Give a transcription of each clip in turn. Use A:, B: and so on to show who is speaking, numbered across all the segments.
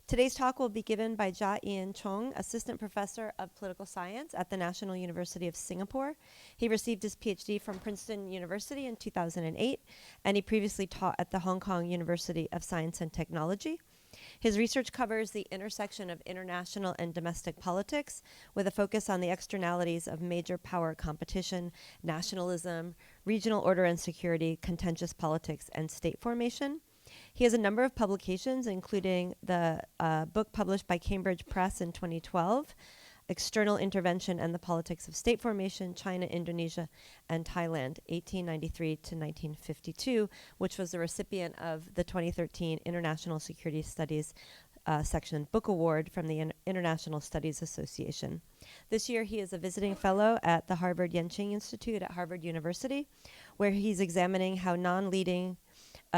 A: Today's talk will be given by Ja Ian Chong, Assistant Professor of Political Science at the National University of Singapore. He received his Ph.D. from Princeton University in 2008, and he previously taught at the Hong Kong University of Science and Technology. His research covers the intersection of international and domestic politics, with a focus on the externalities of major power competition, nationalism, regional order and security, contentious politics, and state formation. He has a number of publications, including the book published by Cambridge Press in 2012, External Intervention and the Politics of State Formation, China, Indonesia, and Thailand, 1893 to 1952, which was the recipient of the 2013 International Security Studies Section Book Award from the International Studies Association. This year, he is a visiting fellow at the Harvard-Yenching Institute at Harvard University, where he's examining how non-leading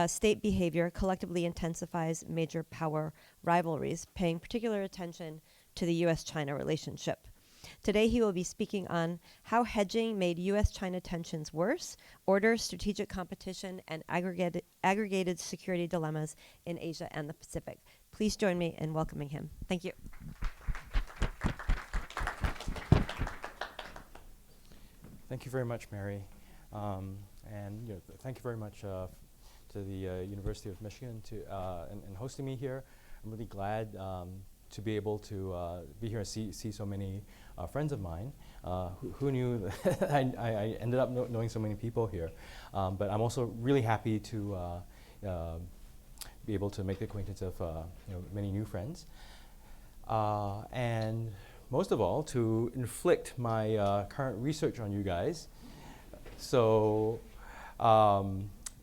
A: state behavior collectively intensifies major power rivalries, paying particular attention to the U.S.-China relationship. Today, he will be speaking on how hedging made U.S.-China tensions worse, order, strategic competition, and aggregated security dilemmas in Asia and the Pacific. Please join me in welcoming him. Thank you.
B: Thank you very much, Mary. Thank you very much to the University of Michigan and hosting me here. I'm really glad to be able to be here and see so many friends of mine. Who knew that I ended up knowing so many people here. But I'm also really happy to be able to make the acquaintance of many new friends. And most of all, to inflict my current research on you guys. So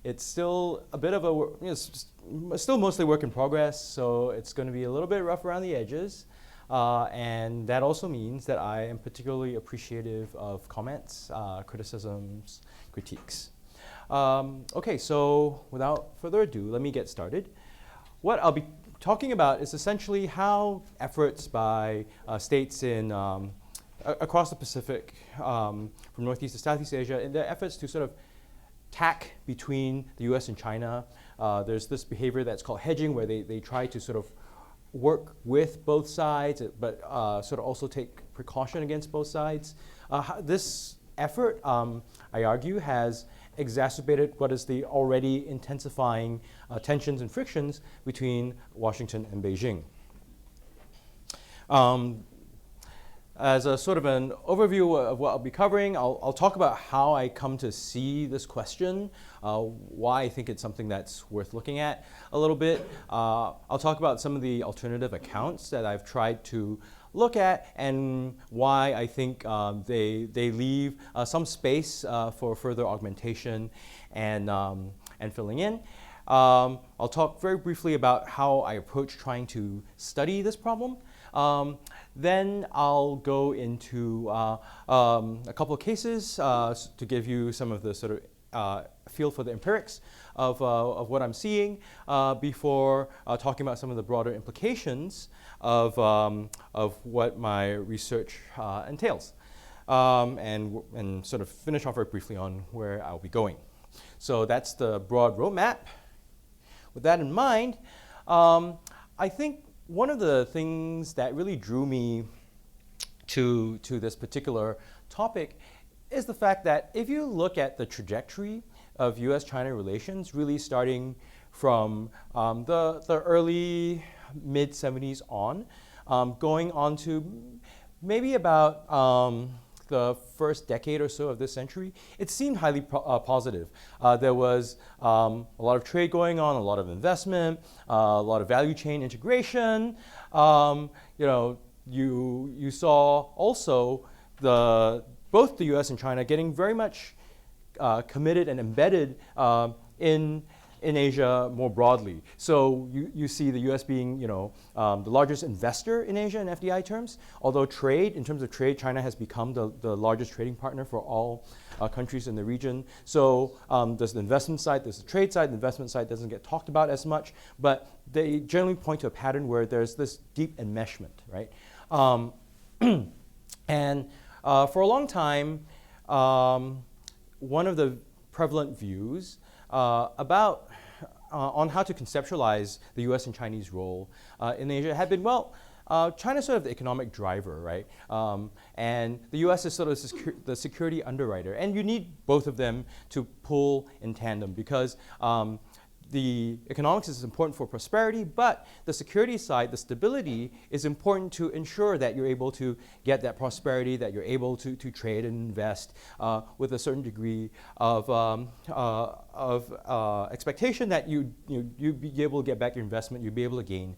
B: it's still a bit of a, still mostly work in progress, so it's going to be a little bit rough around the edges. And that also means that I am particularly appreciative of comments, criticisms, critiques. Okay, so without further ado, let me get started. What I'll be talking about is essentially how efforts by states in across the Pacific, from Northeast to Southeast Asia, in their efforts to sort of tack between the US and China. There's this behavior that's called hedging, where they try to sort of work with both sides, but sort of also take precaution against both sides. This effort, I argue, has exacerbated what is the already intensifying tensions and frictions between Washington and Beijing. As a sort of an overview of what I'll be covering, I'll talk about how I come to see this question, why I think it's something that's worth looking at a little bit. I'll talk about some of the alternative accounts that I've tried to look at and why I think they leave some space for further augmentation and filling in. I'll talk very briefly about how I approach trying to study this problem. Then I'll go into a couple of cases to give you some of the sort of feel for the empirics of what I'm seeing before talking about some of the broader implications of what my research entails, and sort of finish off very briefly on where I'll be going. So that's the broad roadmap. With that in mind, I think one of the things that really drew me to this particular topic is the fact that if you look at the trajectory of US-China relations, really starting from the early mid-70s on, going on to maybe about the first decade or so of this century, it seemed highly positive. There was a lot of trade going on, a lot of investment, a lot of value chain integration. You saw also both the U.S. and China getting very much committed and embedded in Asia more broadly. So you see the U.S. being the largest investor in Asia in FDI terms, although in terms of trade, China has become the largest trading partner for all countries in the region. So there's the investment side, there's the trade side. The investment side doesn't get talked about as much, but they generally point to a pattern where there's this deep enmeshment, right? And for a long time, one of the prevalent views about on how to conceptualize the U.S. and Chinese role in Asia had been, well, China's sort of the economic driver, right? And the U.S. is sort of the security underwriter. And you need both of them to pull in tandem because the economics is important for prosperity, but the security side, the stability, is important to ensure that you're able to get that prosperity, that you're able to trade and invest with a certain degree of expectation that you'd be able to get back your investment, you'd be able to gain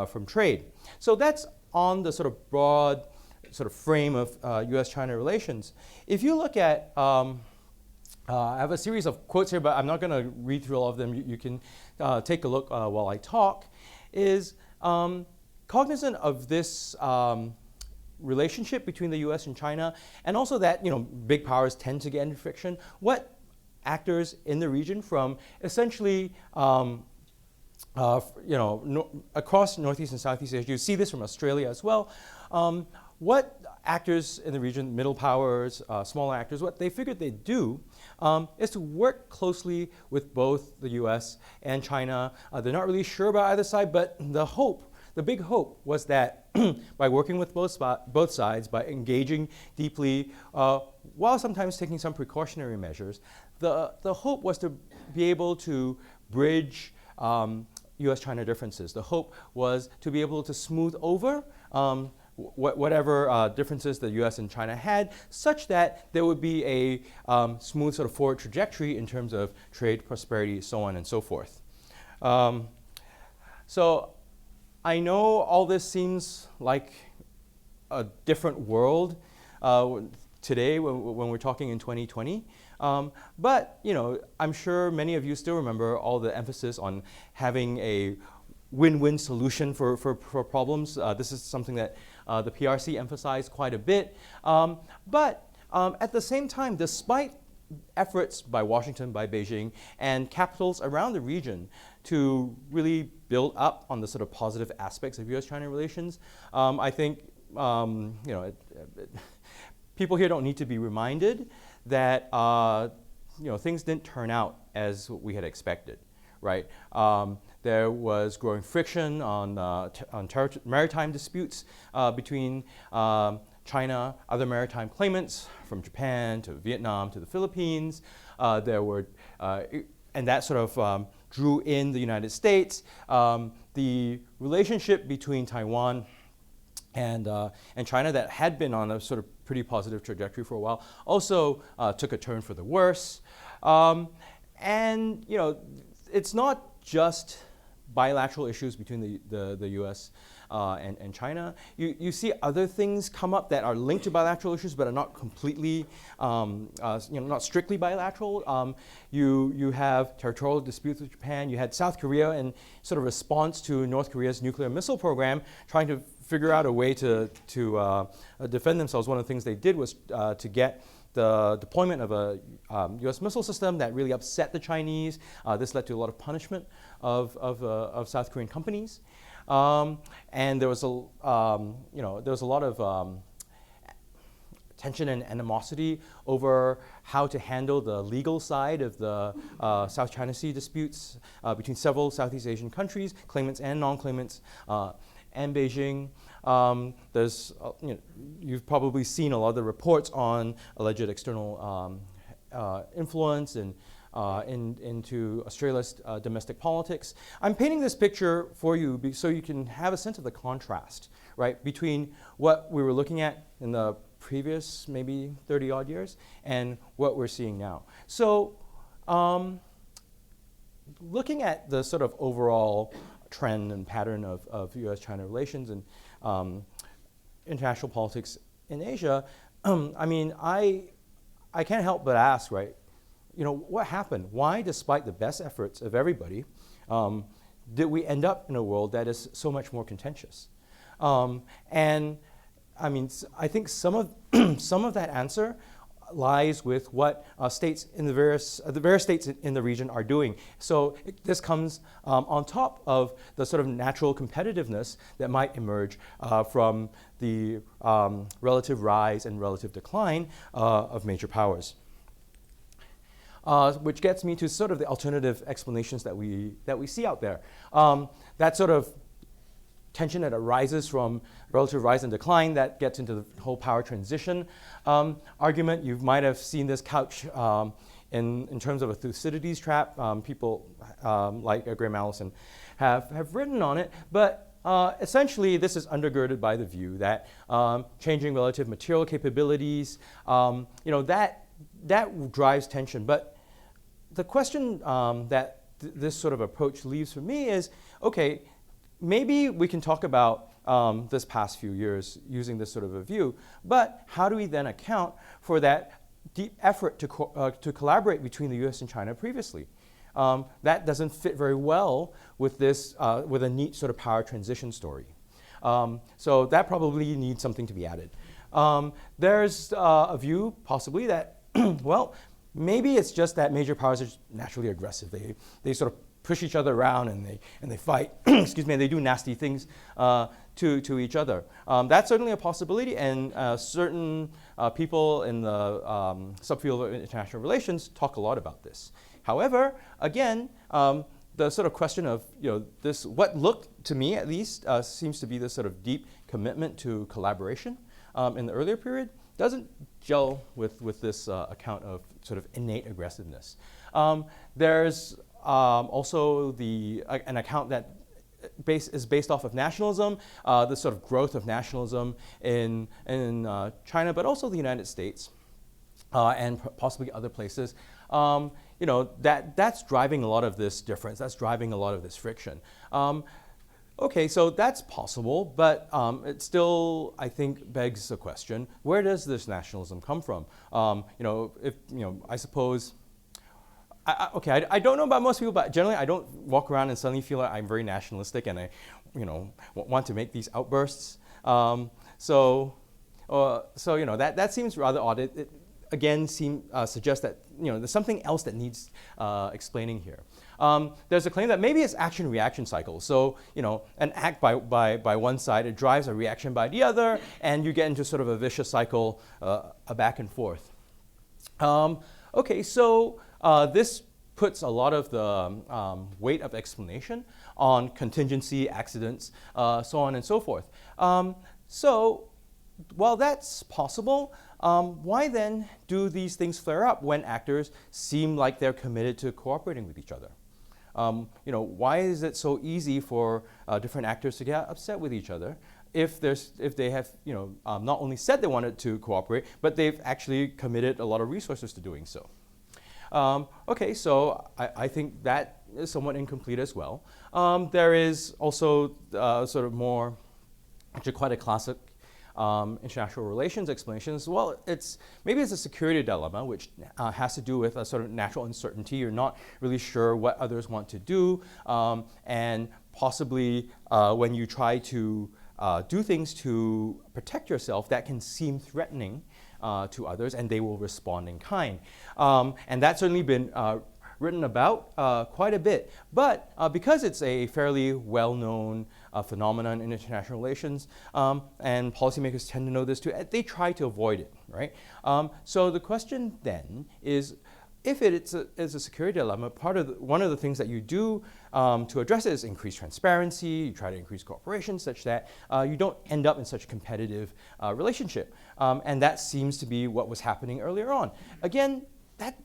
B: from trade. So that's on the sort of broad sort of frame of U.S.-China relations. If you look at I have a series of quotes here, but I'm not going to read through all of them. You can take a look while I talk. Is cognizant of this relationship between the U.S. and China, and also that big powers tend to get into friction. What actors in the region, from essentially across Northeast and Southeast Asia, you see this from Australia as well. What actors in the region, middle powers, smaller actors, what they figured they'd do is to work closely with both the US and China. They're not really sure about either side, but the big hope was that by working with both sides, by engaging deeply, while sometimes taking some precautionary measures, the hope was to be able to bridge US-China differences. The hope was to be able to smooth over whatever differences the US and China had, such that there would be a smooth sort of forward trajectory in terms of trade, prosperity, so on and so forth. So I know all this seems like a different world today when we're talking in 2020. But I'm sure many of you still remember all the emphasis on having a win-win solution for problems. This is something that the PRC emphasized quite a bit. But at the same time, despite efforts by Washington, by Beijing, and capitals around the region to really build up on the sort of positive aspects of US-China relations, I think people here don't need to be reminded that things didn't turn out as we had expected, right? There was growing friction on maritime disputes between China, other maritime claimants from Japan to Vietnam to the Philippines. And that sort of drew in the United States. The relationship between Taiwan and China, that had been on a sort of pretty positive trajectory for a while, also took a turn for the worse. And it's not just bilateral issues between the U.S. And China. You see other things come up that are linked to bilateral issues, but are not completely, not strictly bilateral. You have territorial disputes with Japan. You had South Korea in sort of response to North Korea's nuclear missile program, trying to figure out a way to defend themselves. One of the things they did was to get the deployment of a U.S. missile system that really upset the Chinese. This led to a lot of punishment of South Korean companies, and there was a lot of tension and animosity over how to handle the legal side of the South China Sea disputes between several Southeast Asian countries, claimants and non-claimants, and Beijing. You've probably seen a lot of the reports on alleged external influence and into Australia's domestic politics. I'm painting this picture for you so you can have a sense of the contrast, right, between what we were looking at in the previous maybe 30-odd years and what we're seeing now. So looking at the sort of overall trend and pattern of US-China relations and international politics in Asia, I mean, I can't help but ask, right, what happened? Why, despite the best efforts of everybody, did we end up in a world that is so much more contentious? And I mean, I think some of that answer lies with what states in the various states in the region are doing. So this comes on top of the sort of natural competitiveness that might emerge from the relative rise and relative decline of major powers. which gets me to sort of the alternative explanations that we see out there. That sort of tension that arises from relative rise and decline that gets into the whole power transition argument. You might have seen this couch in terms of a Thucydides trap. People like Graham Allison have written on it, but essentially this is undergirded by the view that changing relative material capabilities, that drives tension. But the question that this sort of approach leaves for me is, okay, maybe we can talk about this past few years using this sort of a view, but how do we then account for that deep effort to collaborate between the US and China previously? That doesn't fit very well with this, with a neat sort of power transition story. So that probably needs something to be added. There's a view possibly that, well, maybe it's just that major powers are naturally aggressive. They sort of push each other around and they fight, excuse me, and they do nasty things to each other. That's certainly a possibility, and certain people in the subfield of international relations talk a lot about this. However, again, the sort of question of this, what looked to me at least seems to be this sort of deep commitment to collaboration in the earlier period doesn't gel with this account of sort of innate aggressiveness. There's also an account that is based off of nationalism, the sort of growth of nationalism in China, but also the United States and possibly other places. That's driving a lot of this difference. That's driving a lot of this friction. Okay, so that's possible, but it still, I think, begs the question: where does this nationalism come from? I suppose. I don't know about most people, but generally I don't walk around and suddenly feel like I'm very nationalistic and I, want to make these outbursts. That seems rather odd. It again suggests that there's something else that needs explaining here. There's a claim that maybe it's action-reaction cycles. So an act by one side, it drives a reaction by the other, and you get into sort of a vicious cycle, a back and forth. This puts a lot of the weight of explanation on contingency, accidents, so on and so forth. So while that's possible, why then do these things flare up when actors seem like they're committed to cooperating with each other? Why is it so easy for different actors to get upset with each other if they have not only said they wanted to cooperate, but they've actually committed a lot of resources to doing so? So I think that is somewhat incomplete as well. There is also sort of more, actually quite a classic international relations explanation as well. Maybe it's a security dilemma, which has to do with a sort of natural uncertainty. You're not really sure what others want to do, and possibly when you try to do things to protect yourself, that can seem threatening to others, and they will respond in kind. And that's certainly been written about quite a bit. But because it's a fairly well-known phenomenon in international relations, and policymakers tend to know this too, they try to avoid it, right? So the question then is, if it's a security dilemma, one of the things that you do to address it is increase transparency. You try to increase cooperation such that you don't end up in such a competitive relationship. And that seems to be what was happening earlier on. Again, that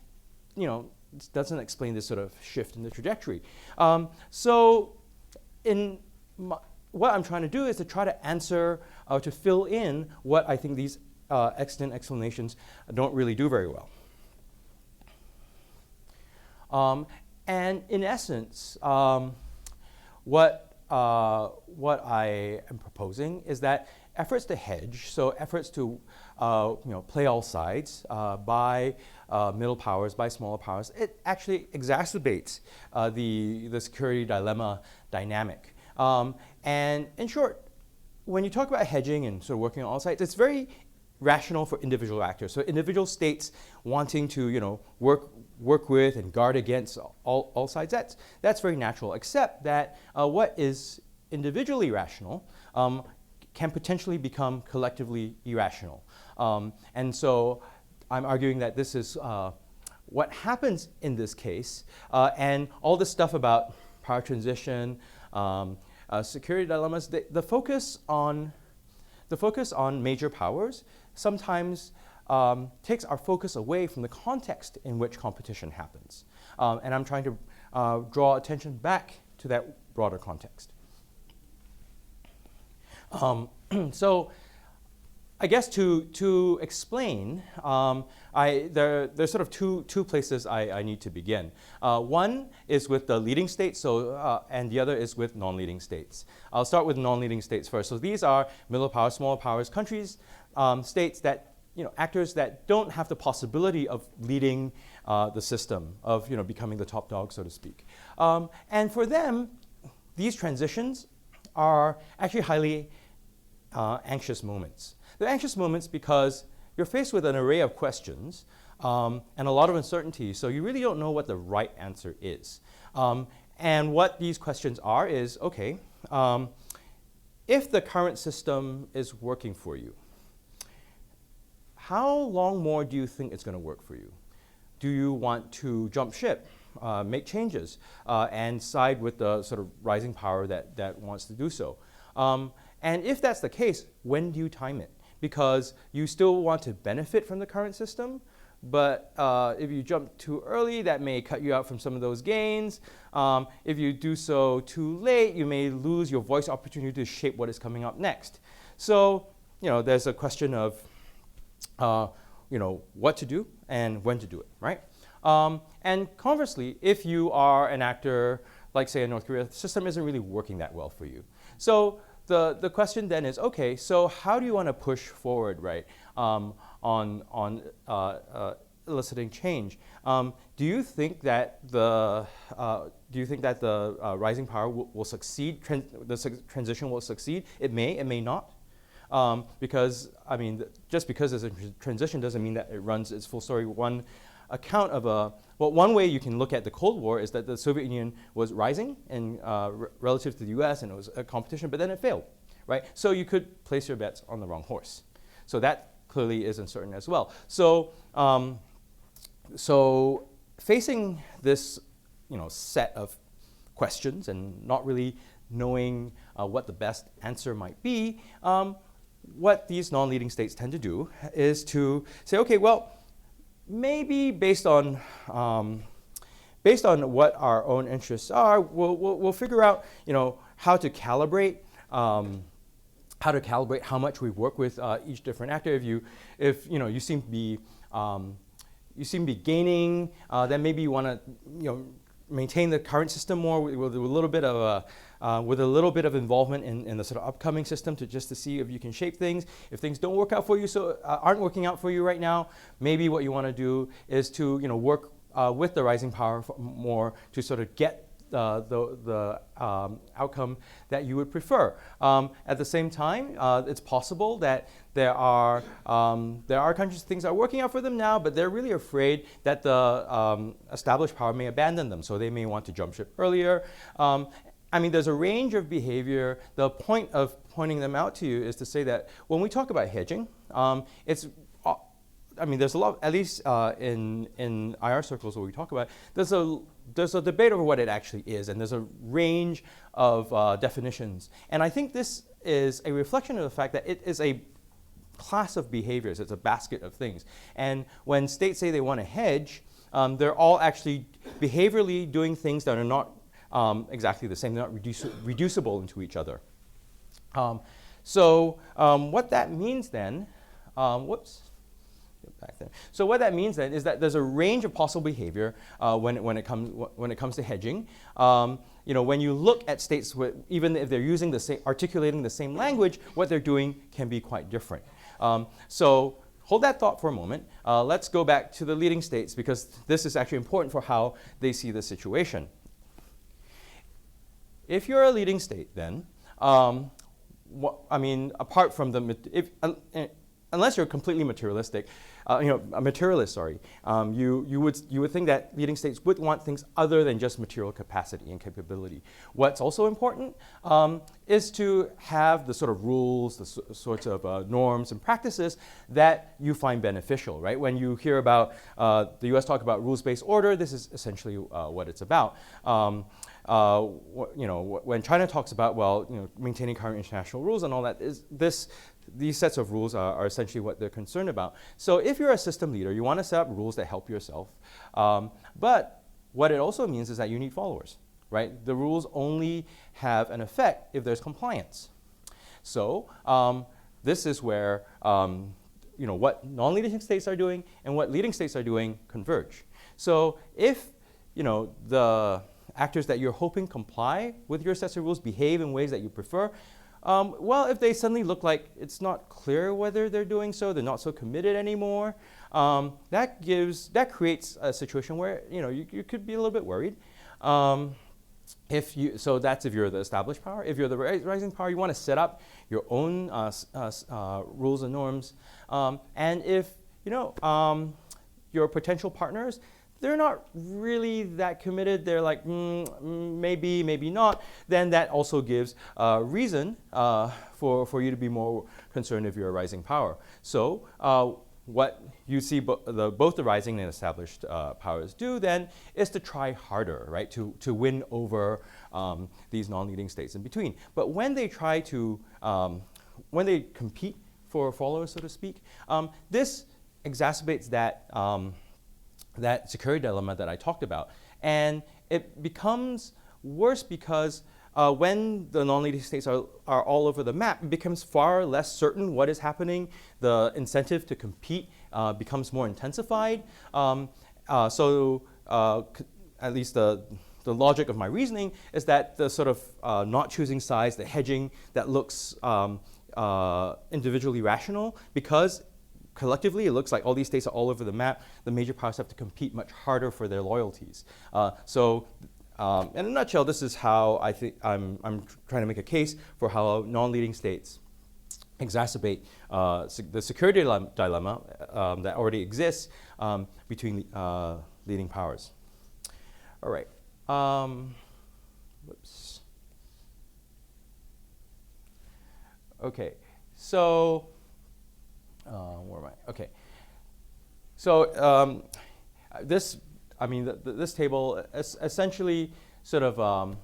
B: doesn't explain this sort of shift in the trajectory. What I'm trying to do is to try to answer or to fill in what I think these extant explanations don't really do very well. And in essence, what I am proposing is that efforts to hedge, so efforts to play all sides by middle powers, by smaller powers, it actually exacerbates the security dilemma dynamic. And in short, when you talk about hedging and sort of working on all sides, it's very rational for individual actors. So individual states wanting to work with and guard against all sides, that's very natural, except that what is individually rational can potentially become collectively irrational. And so I'm arguing that this is what happens in this case, and all this stuff about power transition, security dilemmas, the focus on major powers sometimes takes our focus away from the context in which competition happens. And I'm trying to draw attention back to that broader context. So I guess to explain, there's sort of two places I need to begin. One is with the leading states, and the other is with non-leading states. I'll start with non-leading states first. So these are middle powers, smaller powers, countries, states that, actors that don't have the possibility of leading the system, of becoming the top dog, so to speak. And for them, these transitions are actually highly anxious moments. They're anxious moments because you're faced with an array of questions and a lot of uncertainty, so you really don't know what the right answer is. And what these questions are is, okay, if the current system is working for you, how long more do you think it's going to work for you? Do you want to jump ship, make changes, and side with the sort of rising power that wants to do so? And if that's the case, when do you time it? Because you still want to benefit from the current system, but if you jump too early, that may cut you out from some of those gains. If you do so too late, you may lose your voice opportunity to shape what is coming up next. So, there's a question of, what to do and when to do it, right? And conversely, if you are an actor, like say in North Korea, the system isn't really working that well for you. So the question then is, okay, so how do you want to push forward, right, on eliciting change? Do you think that the rising power will succeed? The transition will succeed? It may not. Because, just because there's a transition doesn't mean that it runs its full story. One account of one way you can look at the Cold War is that the Soviet Union was rising relative to the US, and it was a competition, but then it failed, right? So you could place your bets on the wrong horse. So that clearly is uncertain as well. So, so facing this, set of questions and not really knowing what the best answer might be, what these non-leading states tend to do is to say, okay, well, maybe based on what our own interests are, we'll figure out, how to calibrate how much we work with each different actor. If you seem to be gaining, then maybe you want to maintain the current system more with a little bit of involvement in the sort of upcoming system just to see if you can shape things. If things don't work out for you, aren't working out for you right now, maybe what you want to do is to work with the rising power more to sort of get the outcome that you would prefer. At the same time, it's possible that there are countries, things are working out for them now, but they're really afraid that the established power may abandon them, so they may want to jump ship earlier. There's a range of behavior. The point of pointing them out to you is to say that when we talk about hedging, there's a lot, at least in IR circles where we talk about it, there's a debate over what it actually is, and there's a range of definitions. And I think this is a reflection of the fact that it is a class of behaviors. It's a basket of things. And when states say they want to hedge, they're all actually behaviorally doing things that are not exactly the same. They're not reducible into each other. What that means then, back there. So what that means then is that there's a range of possible behavior when it comes to hedging. When you look at states, even if they're using articulating the same language, what they're doing can be quite different. So hold that thought for a moment. Let's go back to the leading states, because this is actually important for how they see the situation. If you're a leading state, then, apart from unless you're completely materialistic, a materialist, sorry, you would think that leading states would want things other than just material capacity and capability. What's also important is to have the sort of rules, the sorts of norms and practices that you find beneficial, right? When you hear about the U.S. talk about rules-based order, this is essentially what it's about. When China talks about, maintaining current international rules and all that, these sets of rules are essentially what they're concerned about. So if you're a system leader, you want to set up rules that help yourself. But what it also means is that you need followers, right? The rules only have an effect if there's compliance. So this is where what non-leading states are doing and what leading states are doing converge. So if the actors that you're hoping comply with your sets of rules behave in ways that you prefer, if they suddenly look like it's not clear whether they're doing so, they're not so committed anymore, that creates a situation where you could be a little bit worried. So that's if you're the established power. If you're the rising power, you want to set up your own rules and norms. And if your potential partners, they're not really that committed, they're like, maybe, maybe not, then that also gives reason for you to be more concerned if you're a rising power. So what you see both the rising and established powers do then is to try harder, right, to win over these non-leading states in between. But when they try to, when they compete for followers, so to speak, this exacerbates that security dilemma that I talked about. And it becomes worse because when the non-leading states are all over the map, it becomes far less certain what is happening. The incentive to compete becomes more intensified. So at least the logic of my reasoning is that the sort of not choosing sides, the hedging that looks individually rational, because collectively, it looks like all these states are all over the map. The major powers have to compete much harder for their loyalties. So, in a nutshell, this is how I think I'm trying to make a case for how non-leading states exacerbate the security dilemma that already exists between leading powers. All right. Whoops. Okay. So. Where am I? Okay. So this table essentially sort of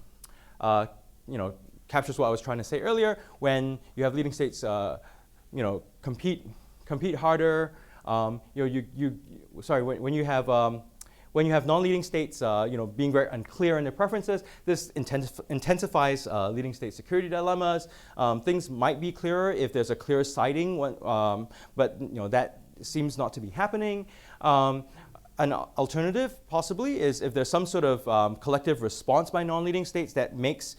B: captures what I was trying to say earlier. When you have leading states, compete harder. When you have non-leading states, being very unclear in their preferences, this intensifies leading state security dilemmas. Things might be clearer if there's a clear siding, but that seems not to be happening. An alternative, possibly, is if there's some sort of collective response by non-leading states that makes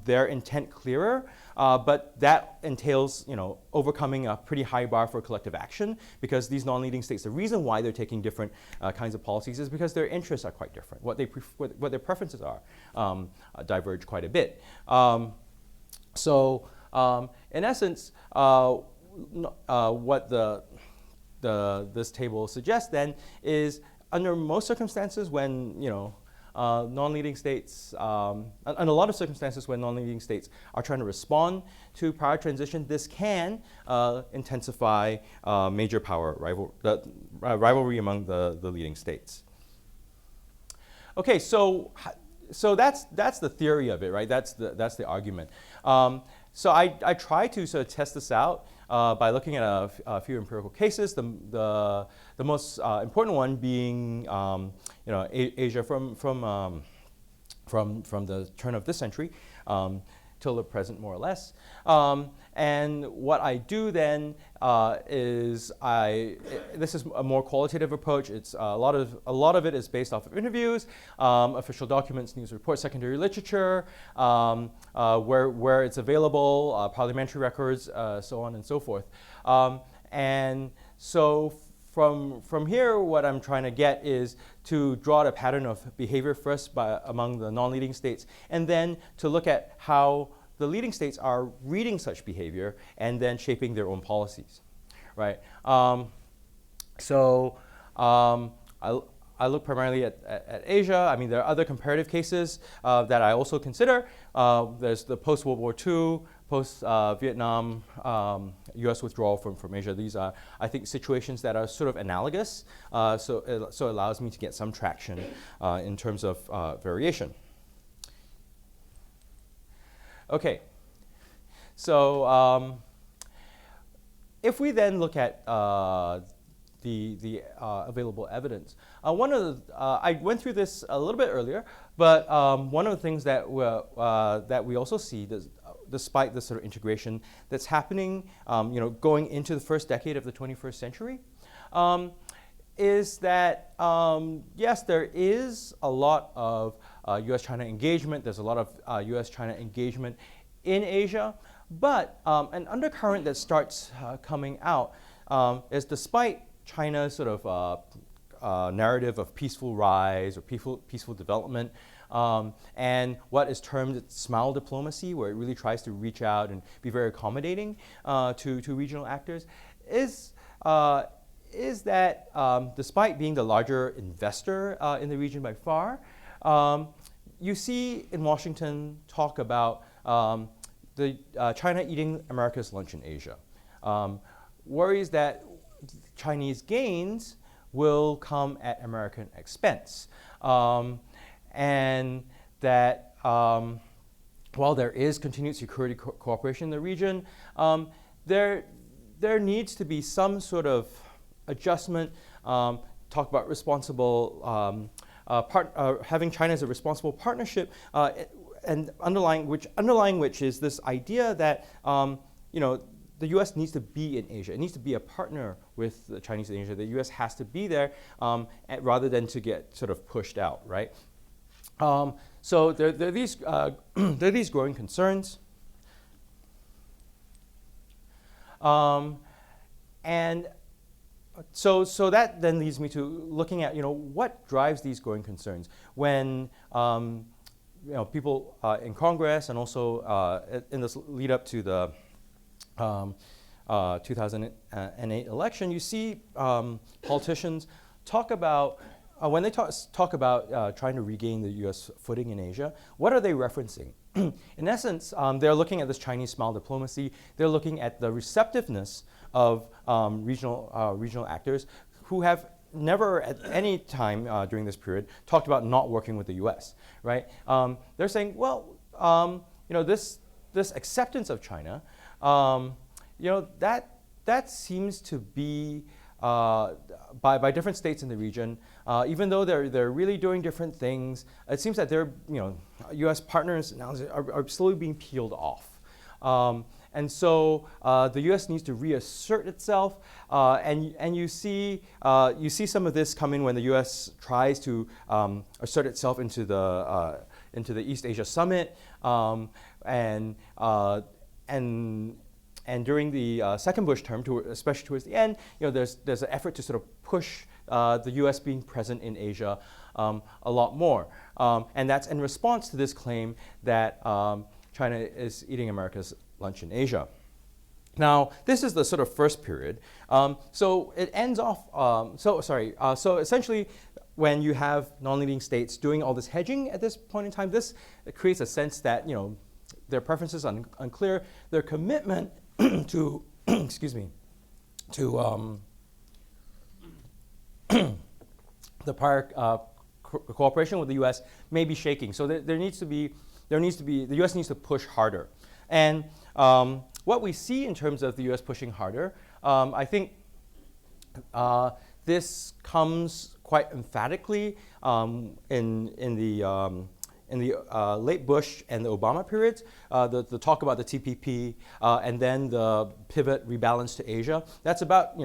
B: their intent clearer, but that entails, overcoming a pretty high bar for collective action, because these non-leading states, the reason why they're taking different kinds of policies is because their interests are quite different. What their preferences are diverge quite a bit. So, in essence, what this table suggests then is, under most circumstances when non-leading states, and a lot of circumstances when non-leading states are trying to respond to power transition, this can intensify major power rivalry among the leading states. Okay, so that's the theory of it, right? That's the argument. So I try to sort of test this out by looking at a few empirical cases. The most important one being Asia from the turn of this century till the present, more or less. And what I do then is this is a more qualitative approach. It's a lot of it is based off of interviews, official documents, news reports, secondary literature, where it's available, parliamentary records, so on and so forth. And so from here, what I'm trying to get is to draw a pattern of behavior first among the non-leading states, and then to look at how the leading states are reading such behavior and then shaping their own policies, right? So I look primarily at Asia. I mean, there are other comparative cases that I also consider. There's the post-World War II, post-Vietnam, U.S. withdrawal from Asia. These are, I think, situations that are sort of analogous. So it allows me to get some traction in terms of variation. Okay. So if we then look at the available evidence. One of the, I went through this a little bit earlier, but one of the things that we also see, despite this sort of integration that's happening, going into the first decade of the 21st century, is that yes, there is a lot of U.S.-China engagement. There's a lot of U.S.-China engagement in Asia, but an undercurrent that starts coming out is, despite China's sort of narrative of peaceful rise or peaceful development, and what is termed smile diplomacy, where it really tries to reach out and be very accommodating to regional actors, is that despite being the larger investor in the region by far, you see in Washington talk about China eating America's lunch in Asia. Worries that Chinese gains will come at American expense. And that while there is continued security cooperation in the region, there needs to be some sort of adjustment. Talk about responsible, having China as a responsible partnership, and underlying which is this idea that the U.S. needs to be in Asia. It needs to be a partner with the Chinese in Asia. The U.S. has to be there rather than to get sort of pushed out, right? So there are these there are these growing concerns, and so that then leads me to looking at what drives these growing concerns when people in Congress and also in this lead up to the 2008 election, you see politicians talk about, when they talk about trying to regain the U.S. footing in Asia, what are they referencing? In essence, they're looking at this Chinese smile diplomacy. They're looking at the receptiveness of regional actors who have never at any time during this period talked about not working with the U.S., right? They're saying, well, this acceptance of China, that seems to be by different states in the region, even though they're really doing different things. It seems that their U.S. partners now are slowly being peeled off, and so the U.S. needs to reassert itself. And you see some of this coming when the U.S. tries to assert itself into the East Asia Summit, and during the second Bush term, especially towards the end, there's an effort to sort of push the U.S. being present in Asia a lot more, and that's in response to this claim that China is eating America's lunch in Asia. Now, this is the sort of first period. So it ends off. So essentially, when you have non-leading states doing all this hedging at this point in time, this creates a sense that their preferences are unclear. Their commitment to excuse me, to the prior cooperation with the U.S. may be shaking. So the U.S. needs to push harder. And what we see in terms of the U.S. pushing harder, I think this comes quite emphatically in the late Bush and the Obama periods, the talk about the TPP and then the pivot rebalance to Asia. That's about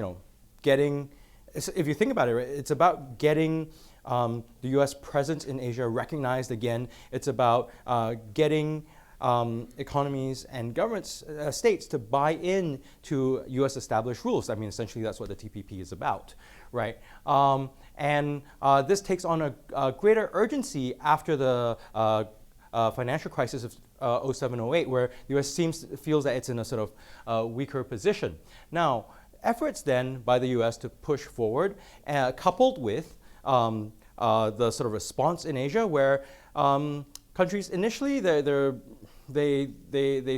B: getting, if you think about it, it's about getting the U.S. presence in Asia recognized again. It's about getting economies and governments, states, to buy in to U.S. established rules. I mean, essentially, that's what the TPP is about, right? And this takes on a greater urgency after the financial crisis of 07-08, where the U.S. feels that it's in a sort of weaker position. Now, efforts then by the U.S. to push forward, coupled with the sort of response in Asia, where countries initially they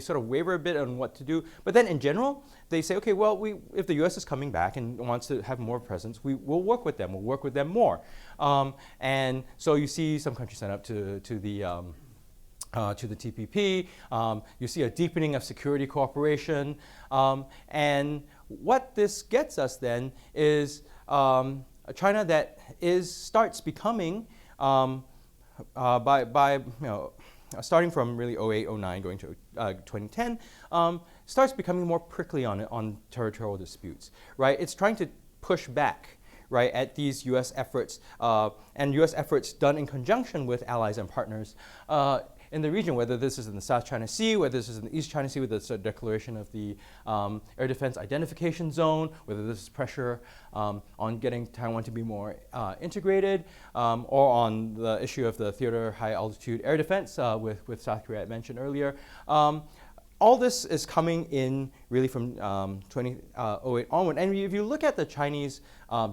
B: sort of waver a bit on what to do, but then in general they say, okay, well, if the U.S. is coming back and wants to have more presence, we'll work with them. We'll work with them more, and so you see some countries sign up to the TPP. You see a deepening of security cooperation, and what this gets us then is a China that starts becoming starting from really 08, 09, going to 2010, starts becoming more prickly on territorial disputes, right? It's trying to push back, right, at these U.S. efforts, and U.S. efforts done in conjunction with allies and partners in the region, whether this is in the South China Sea, whether this is in the East China Sea with the declaration of the Air Defense Identification Zone, whether this is pressure on getting Taiwan to be more integrated, or on the issue of the theater high altitude air defense with South Korea I mentioned earlier. All this is coming in really from 2008 onward. And if you look at the Chinese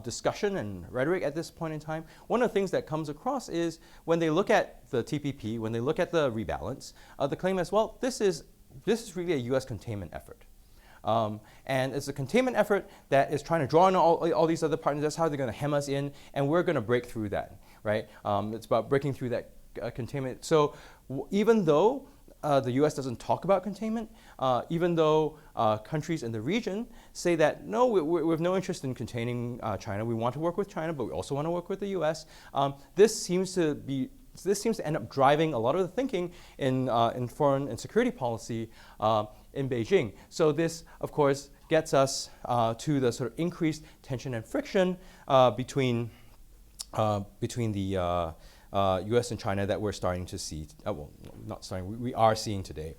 B: discussion and rhetoric at this point in time, one of the things that comes across is when they look at the TPP, when they look at the rebalance, the claim is, well, this is really a U.S. containment effort. And it's a containment effort that is trying to draw in all these other partners. That's how they're going to hem us in, and we're going to break through that, right? It's about breaking through that containment. So even though the U.S. doesn't talk about containment, even though countries in the region say that, no, we have no interest in containing China. We want to work with China, but we also want to work with the U.S. This seems to end up driving a lot of the thinking in foreign and security policy in Beijing. So this, of course, gets us to the sort of increased tension and friction between the U.S. and China that we're starting to see. Well, not starting. We are seeing today.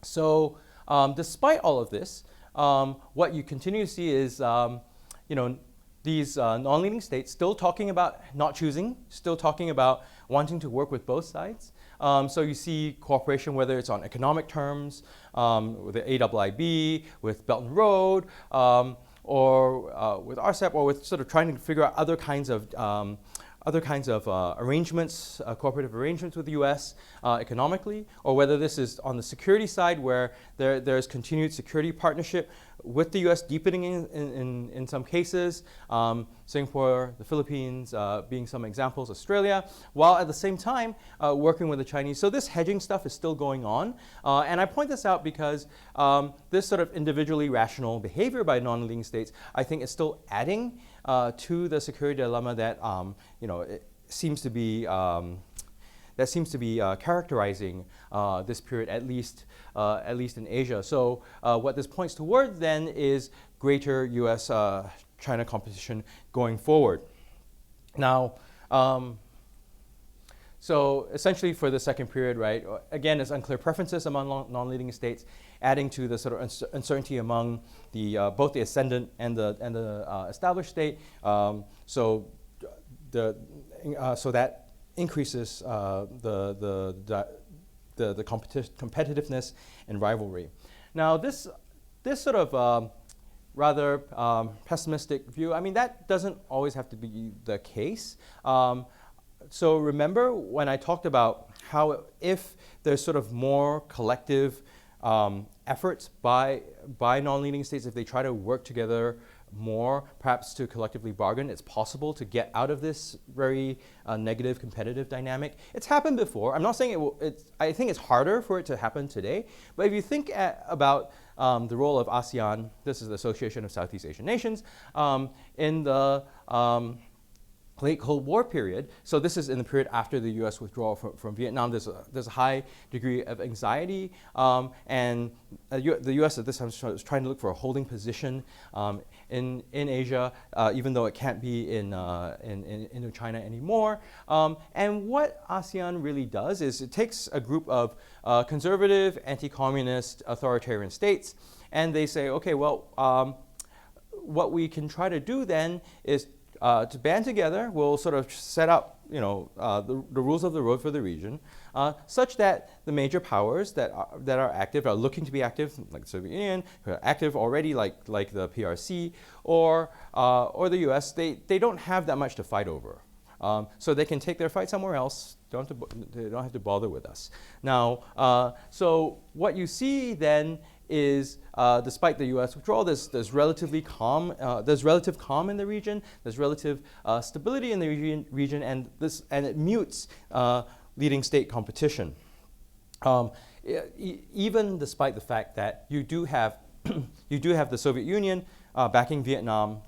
B: So, despite all of this, what you continue to see is, these non-leading states still talking about not choosing, still talking about wanting to work with both sides. So you see cooperation, whether it's on economic terms, with the AIIB, with Belt and Road, or with RCEP, or with sort of trying to figure out other kinds of arrangements, cooperative arrangements with the U.S. Economically, or whether this is on the security side, where there's continued security partnership with the U.S. deepening in some cases, Singapore, the Philippines being some examples, Australia, while at the same time working with the Chinese. So this hedging stuff is still going on, and I point this out because this sort of individually rational behavior by non-leading states, I think, is still adding to the security dilemma that it seems to be characterizing this period, at least in Asia. So what this points toward then is greater U.S.-China competition going forward. Now, so essentially for the second period, right? Again, it's unclear preferences among non-leading states, adding to the sort of uncertainty among both the ascendant and the established state. So that increases the competitiveness and rivalry. Now, this sort of rather pessimistic view, I mean, that doesn't always have to be the case. So remember when I talked about how if there's sort of more collective efforts by non-leading states, if they try to work together more, perhaps to collectively bargain, it's possible to get out of this very negative competitive dynamic. It's happened before. I'm not saying it will. I think it's harder for it to happen today. But if you think about the role of ASEAN, this is the Association of Southeast Asian Nations, in the late Cold War period. So this is in the period after the U.S. withdrawal from Vietnam. There's a high degree of anxiety, and the U.S. at this time was trying to look for a holding position in Asia, even though it can't be in Indochina anymore. And what ASEAN really does is it takes a group of conservative, anti-communist, authoritarian states, and they say, okay, well, what we can try to do then is to band together will sort of set up the rules of the road for the region, such that the major powers that are active, are looking to be active, like the Soviet Union, who are active already, like the PRC, or the US, they don't have that much to fight over. So they can take their fight somewhere else. They don't have to bother with us. Now, so what you see then is, despite the U.S. withdrawal, there's relatively calm. There's relative calm in the region. There's relative stability in the region, and it mutes leading state competition. Even despite the fact that you do have the Soviet Union backing Vietnam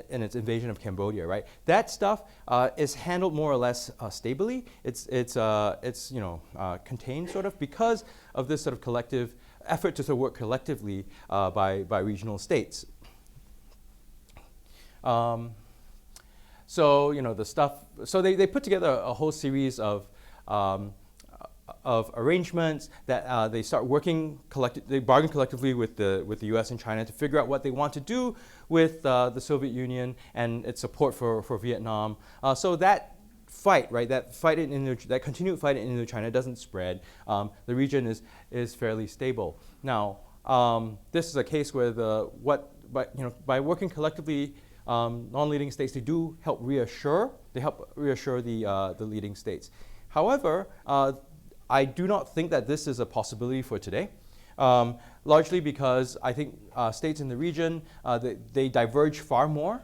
B: in its invasion of Cambodia, right? That stuff is handled more or less stably. It's contained sort of because of this sort of collective effort to sort of work collectively by regional states. So the stuff. So they put together a whole series of arrangements that they start working they bargain collectively with the U.S. and China to figure out what they want to do with the Soviet Union and its support for Vietnam. So that fight, right? That continued fight in Indochina doesn't spread. The region is fairly stable. Now, this is a case where by working collectively, non-leading states, they do help reassure. They help reassure the leading states. However, I do not think that this is a possibility for today, largely because I think states in the region, they diverge far more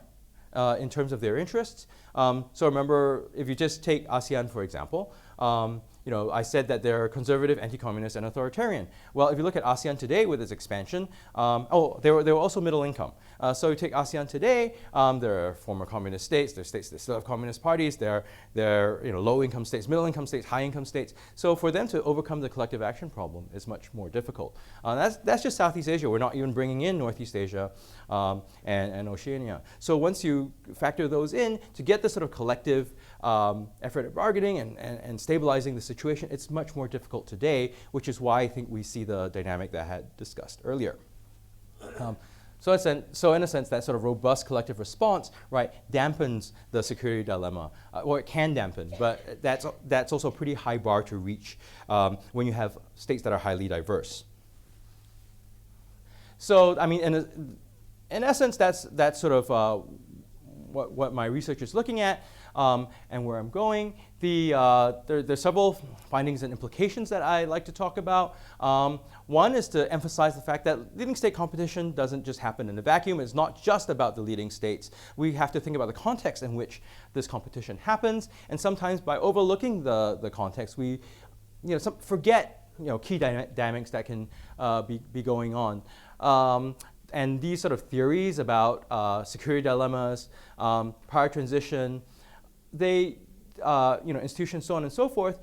B: in terms of their interests. So remember, if you just take ASEAN, for example, I said that they're conservative, anti-communist, and authoritarian. Well, if you look at ASEAN today with its expansion, they were also middle income. So you take ASEAN today, there are former communist states, there are states that still have communist parties, there are low income states, middle income states, high income states. So for them to overcome the collective action problem is much more difficult. That's just Southeast Asia. We're not even bringing in Northeast Asia and Oceania. So once you factor those in, to get this sort of collective effort at bargaining and stabilizing the situation, it's much more difficult today, which is why I think we see the dynamic that I had discussed earlier. So in a sense, that sort of robust collective response, right, dampens the security dilemma, or it can dampen, but that's also a pretty high bar to reach when you have states that are highly diverse. So, I mean, in essence, that's sort of what my research is looking at. And where I'm going. There's several findings and implications that I like to talk about. One is to emphasize the fact that leading state competition doesn't just happen in a vacuum. It's not just about the leading states. We have to think about the context in which this competition happens. And sometimes by overlooking the context, we forget key dynamics that can be going on. And these sort of theories about security dilemmas, power transition, institutions, so on and so forth,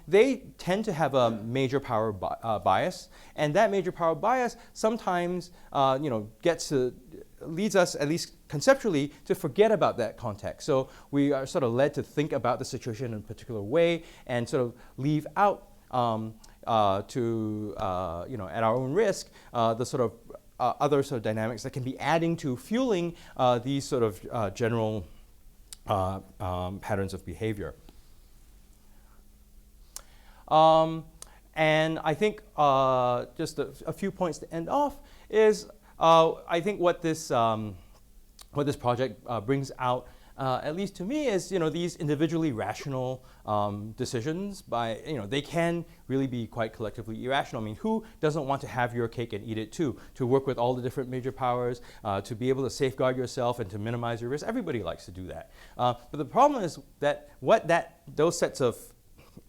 B: they tend to have a major power bias, and that major power bias sometimes, leads us, at least conceptually, to forget about that context. So we are sort of led to think about the situation in a particular way and sort of leave out at our own risk, the sort of other sort of dynamics that can be adding to fueling these sort of general patterns of behavior. And I think just a few points to end off is I think what this project brings out, at least to me, is these individually rational decisions. They can really be quite collectively irrational. I mean, who doesn't want to have your cake and eat it too? To work with all the different major powers, to be able to safeguard yourself and to minimize your risk. Everybody likes to do that. But the problem is that those sets of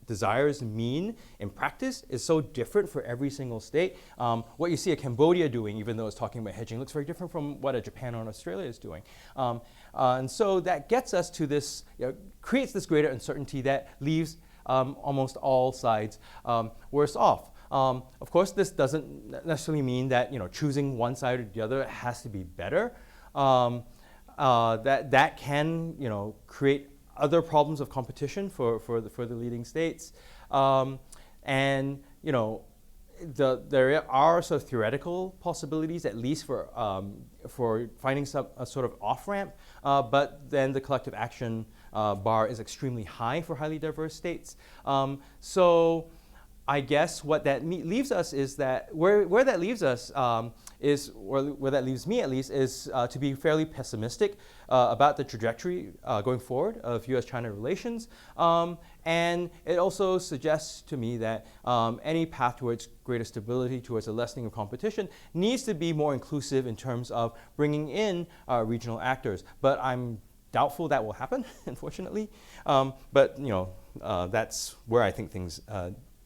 B: desires mean in practice is so different for every single state. What you see a Cambodia doing, even though it's talking about hedging, looks very different from what a Japan or an Australia is doing. And so that gets us to this, creates this greater uncertainty that leaves almost all sides worse off. Of course, this doesn't necessarily mean that choosing one side or the other has to be better. That can create other problems of competition for the leading states, and there are sort of theoretical possibilities, at least for finding a sort of off-ramp, but then the collective action bar is extremely high for highly diverse states. So I guess what that leaves us is that where that leaves us where that leaves me at least is to be fairly pessimistic about the trajectory going forward of U.S.-China relations. And it also suggests to me that any path towards greater stability, towards a lessening of competition, needs to be more inclusive in terms of bringing in regional actors. But I'm doubtful that will happen, unfortunately. But that's where I think things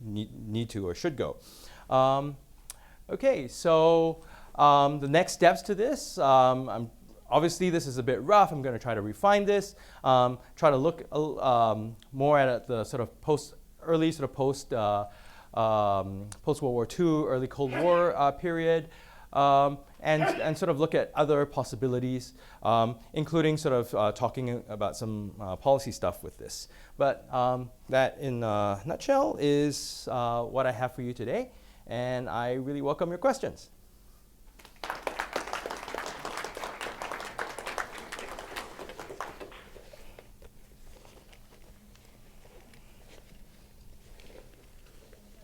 B: need to or should go. Okay, so the next steps to this, obviously this is a bit rough. I'm going to try to refine this, try to look more at the sort of post World War II, early Cold War period, and sort of look at other possibilities, including sort of talking about some policy stuff with this. But that, in a nutshell, is what I have for you today, and I really welcome your questions.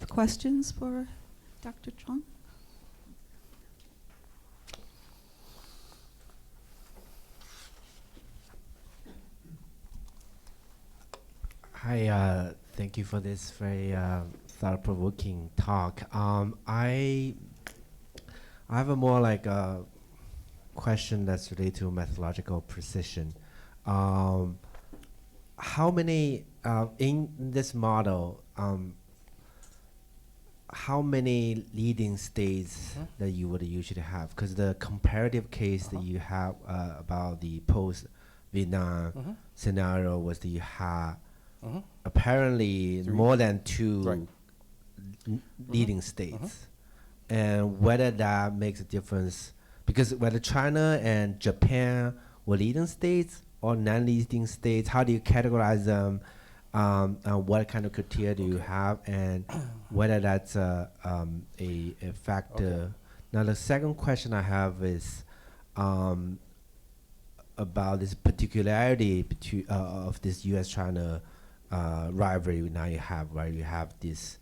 C: Questions for Dr. Chong?
D: Hi, thank you for this very thought-provoking talk. I have a more like a question that's related to methodological precision. How many in this model? How many leading states that you would usually have? Because the comparative case that you have about the post-Vietnam scenario was that you had apparently more than two leading states. And whether that makes a difference, because whether China and Japan were leading states or non-leading states, how do you categorize them? What kind of criteria do you have, and whether that's a factor? Okay. Now, the second question I have is about this particularity of this U.S.-China rivalry. Now you have, right? You have this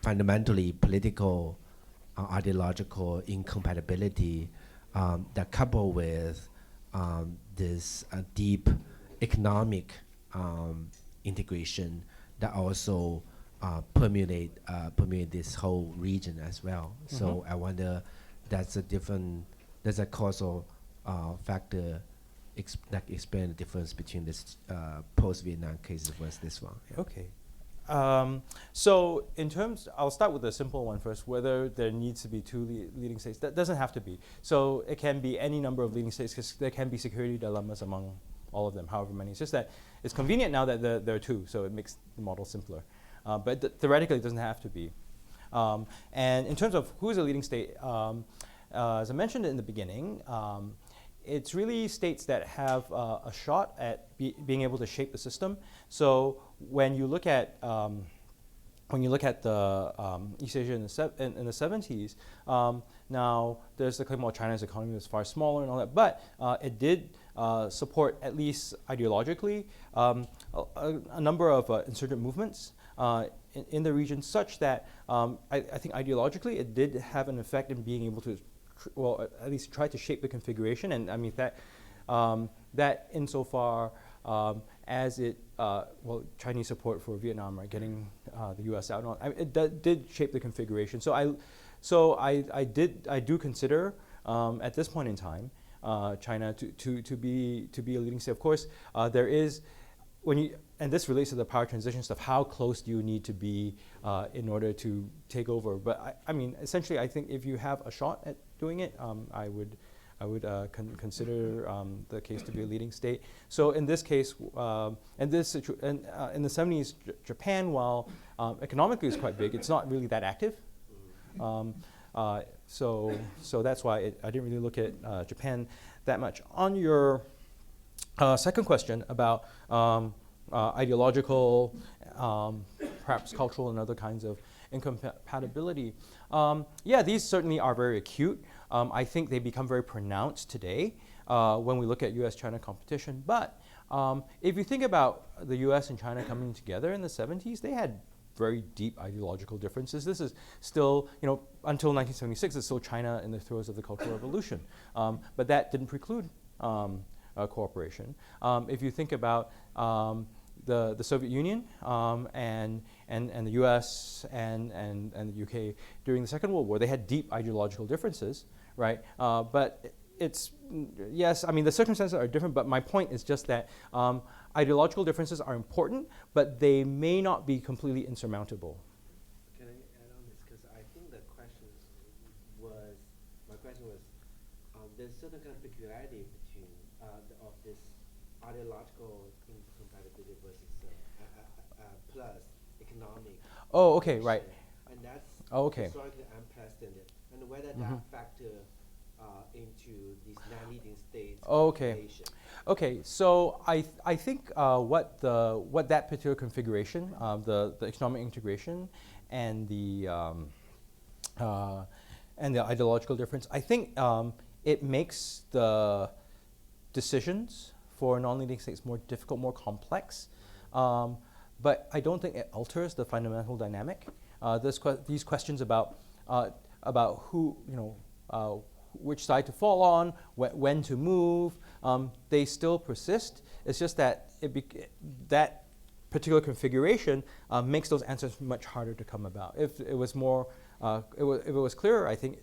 D: fundamentally political, ideological incompatibility that coupled with this deep economic integration that also permeate this whole region as well. So I wonder, that's a causal factor that explain the difference between this post-Vietnam cases versus this one. Yeah.
B: Okay. So in terms, I'll start with the simple one first, whether there needs to be two leading states. That doesn't have to be. So it can be any number of leading states, because there can be security dilemmas among all of them, however many. It's just that it's convenient now that there are two, so it makes the model simpler. But theoretically, it doesn't have to be. And in terms of who's a leading state, as I mentioned in the beginning, it's really states that have a shot at being able to shape the system. So when you look at the East Asia in the 70s, now there's the claim about China's economy was far smaller and all that, but it did support, at least ideologically, a number of insurgent movements in the region, such that I think ideologically it did have an effect in being able to, well, at least try to shape the configuration. And I mean that insofar as it, Chinese support for Vietnam, right, getting the U.S. out, and all, it did shape the configuration. So I do consider at this point in time China to be a leading state. Of course, there is, and this relates to the power transition stuff, how close do you need to be in order to take over? But I mean, essentially, I think if you have a shot at doing it, I would consider the case to be a leading state. So in this case, in the 70s, Japan, while economically is quite big, it's not really that active. So that's why I didn't really look at Japan that much. On your second question about ideological, perhaps cultural and other kinds of incompatibility. Yeah, these certainly are very acute. I think they become very pronounced today when we look at US-China competition. But if you think about the US and China coming together in the 70s, they had very deep ideological differences. This is still, until 1976, it's still China in the throes of the Cultural Revolution. But that didn't preclude cooperation. If you think about the Soviet Union and the US and the UK during the Second World War, they had deep ideological differences, right? But it's, yes, I mean, the circumstances are different, but my point is just that ideological differences are important, but they may not be completely insurmountable.
D: Can I add on this? Because I think the question was, my question was, there's certain kind of peculiarity between of this ideological incompatibility versus plus economic.
B: Oh, okay, right.
D: And that's
B: okay.
D: historically unprecedented. And whether that factor into these non-leading states.
B: Okay. Okay, so I think what that particular configuration, the economic integration, and the ideological difference, I think it makes the decisions for non-leading states more difficult, more complex. But I don't think it alters the fundamental dynamic. These questions about who, which side to fall on, when to move, they still persist. It's just that that particular configuration makes those answers much harder to come about. If it was more, if it was clearer, I think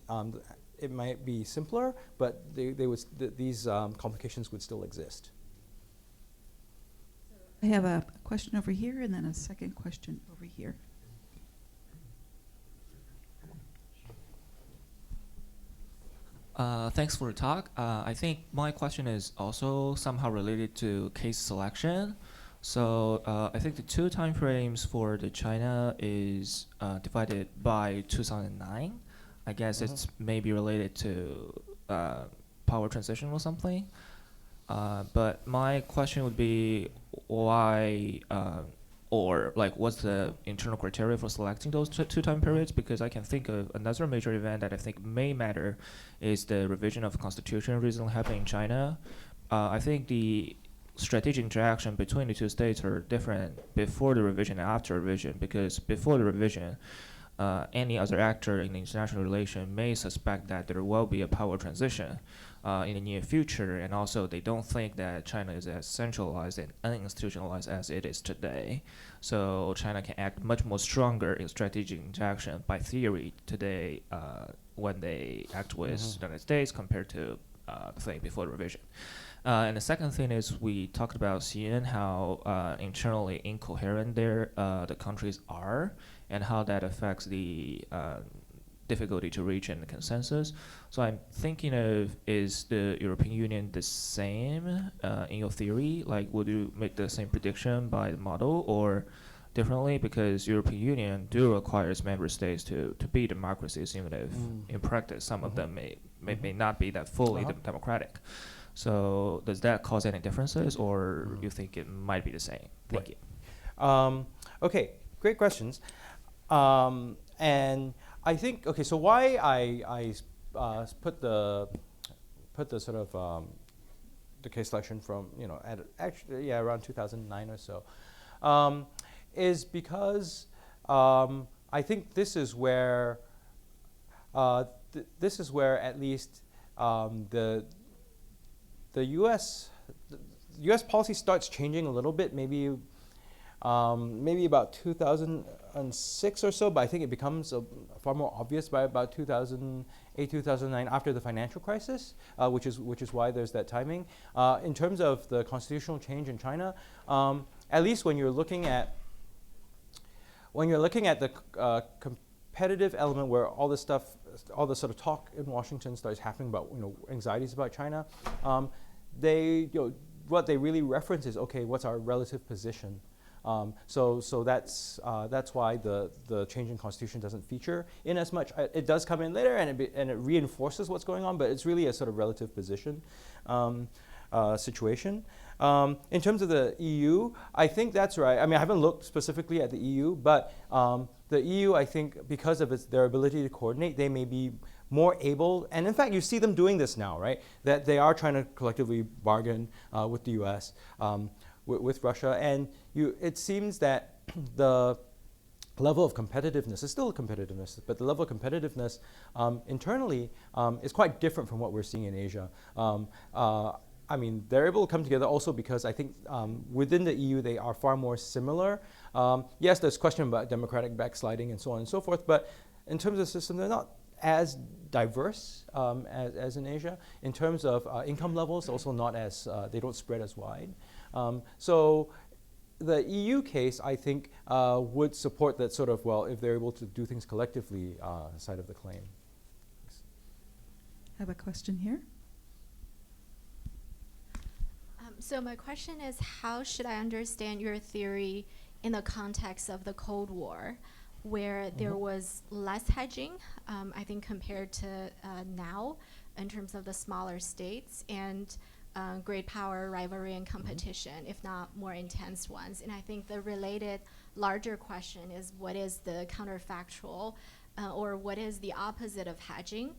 B: it might be simpler, but these complications would still exist.
C: I have a question over here and then a second question over here.
E: Thanks for the talk. I think my question is also somehow related to case selection. So I think the two time frames for the China is divided by 2009. I guess it's maybe related to power transition or something. But my question would be why, or like what's the internal criteria for selecting those two time periods? Because I can think of another major event that I think may matter is the revision of the constitution recently happened in China. I think the strategic interaction between the two states are different before the revision and after revision, because before the revision, any other actor in the international relation may suspect that there will be a power transition in the near future, and also they don't think that China is as centralized and uninstitutionalized as it is today. So China can act much more stronger in strategic interaction by theory today when they act with the United States compared to the thing before the revision. And the second thing is we talked about CN, how internally incoherent the countries are, and how that affects the difficulty to reach a consensus. So I'm thinking of, is the European Union the same in your theory? Like, would you make the same prediction by the model or differently? Because European Union do requires member states to be democracies, even if in practice some of them may not be that fully democratic. So does that cause any differences, or you think it might be the same? Thank you.
B: Okay, great questions. And I think, okay, so why I put the sort of the case selection from, around 2009 or so, is because I think this is where at least the U.S. policy starts changing a little bit, maybe about 2006 or so, but I think it becomes far more obvious by about 2008, 2009, after the financial crisis, which is why there's that timing. In terms of the constitutional change in China, at least when you're looking at the competitive element, where all this stuff, all the sort of talk in Washington starts happening about anxieties about China, what they really reference is, okay, what's our relative position? So that's why the change in constitution doesn't feature in as much. It does come in later, and it reinforces what's going on, but it's really a sort of relative position. situation. In terms of the EU, I think that's right. I mean, I haven't looked specifically at the EU, but the EU, I think, because of their ability to coordinate, they may be more able, and in fact, you see them doing this now, right? That they are trying to collectively bargain with the US, with Russia, and it seems that the level of competitiveness is still a competitiveness, but the level of competitiveness internally is quite different from what we're seeing in Asia. I mean, they're able to come together also because I think within the EU they are far more similar. Yes, there's question about democratic backsliding and so on and so forth, but in terms of the system, they're not as diverse as in Asia. In terms of income levels, also not as, they don't spread as wide. So the EU case, I think, would support that sort of, well, if they're able to do things collectively, side of the claim. Thanks.
C: I have a question here.
F: So my question is, how should I understand your theory in the context of the Cold War, where there was less hedging, I think, compared to now in terms of the smaller states, and great power, rivalry, and competition, if not more intense ones. And I think the related larger question is, what is the counterfactual or what is the opposite of hedging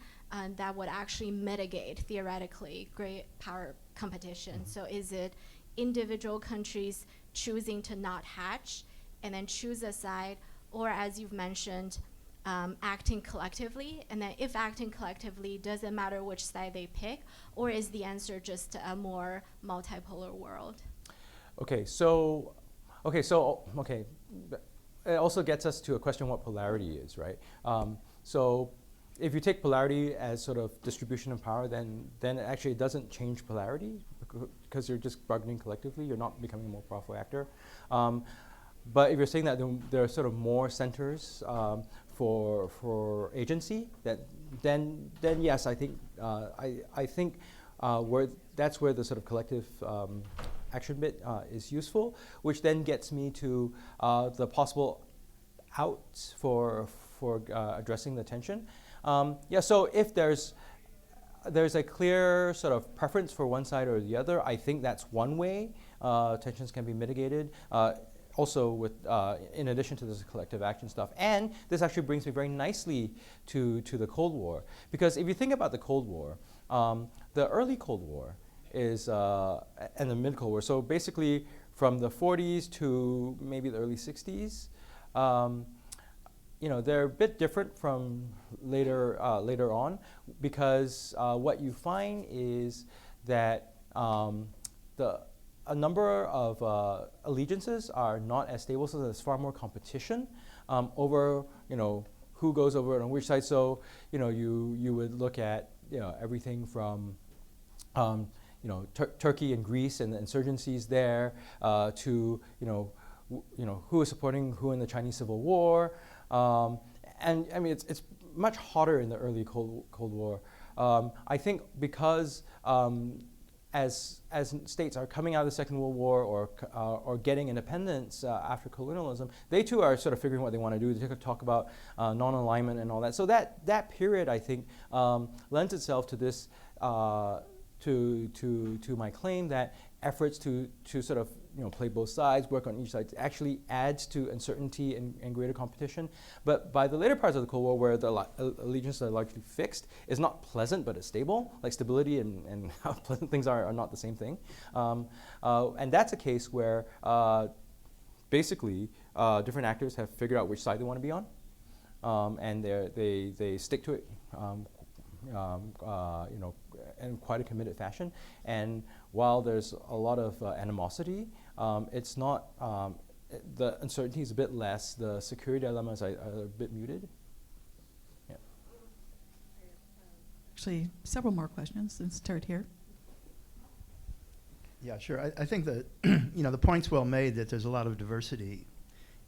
F: that would actually mitigate, theoretically, great power competition? So is it individual countries choosing to not hedge and then choose a side, or as you've mentioned, acting collectively? And then if acting collectively, does it matter which side they pick, or is the answer just a more multipolar world?
B: Okay, it also gets us to a question what polarity is, right? So if you take polarity as sort of distribution of power, then actually it doesn't change polarity because you're just bargaining collectively. You're not becoming a more powerful actor. But if you're saying that there are sort of more centers for agency, then yes, I think that's where the sort of collective action bit is useful, which then gets me to the possible outs for addressing the tension. So if there's a clear sort of preference for one side or the other, I think that's one way tensions can be mitigated. Also, in addition to this collective action stuff, and this actually brings me very nicely to the Cold War, because if you think about the Cold War, the early Cold War is and the mid Cold War. So basically, from the 40s to maybe the early 60s. They're a bit different from later on, because what you find is that a number of allegiances are not as stable, so there's far more competition over who goes over on which side. So you would look at everything from Turkey and Greece and the insurgencies there to who is supporting who in the Chinese Civil War. And I mean, it's much hotter in the early Cold War. I think because as states are coming out of the Second World War or getting independence after colonialism, they too are sort of figuring what they want to do. They talk about non-alignment and all that. So that period, I think, lends itself to this to my claim that efforts to sort of play both sides, work on each side, actually adds to uncertainty and greater competition. But by the later parts of the Cold War, where the allegiances are largely fixed, it's not pleasant, but it's stable. Like stability and how pleasant things are not the same thing. And that's a case where basically different actors have figured out which side they want to be on, and they stick to it. In quite a committed fashion. And while there's a lot of animosity, it's not, the uncertainty is a bit less, the security dilemmas are a bit muted. Yeah.
C: Actually, several more questions. Let's start here.
G: Yeah, sure. I think that the point's well made that there's a lot of diversity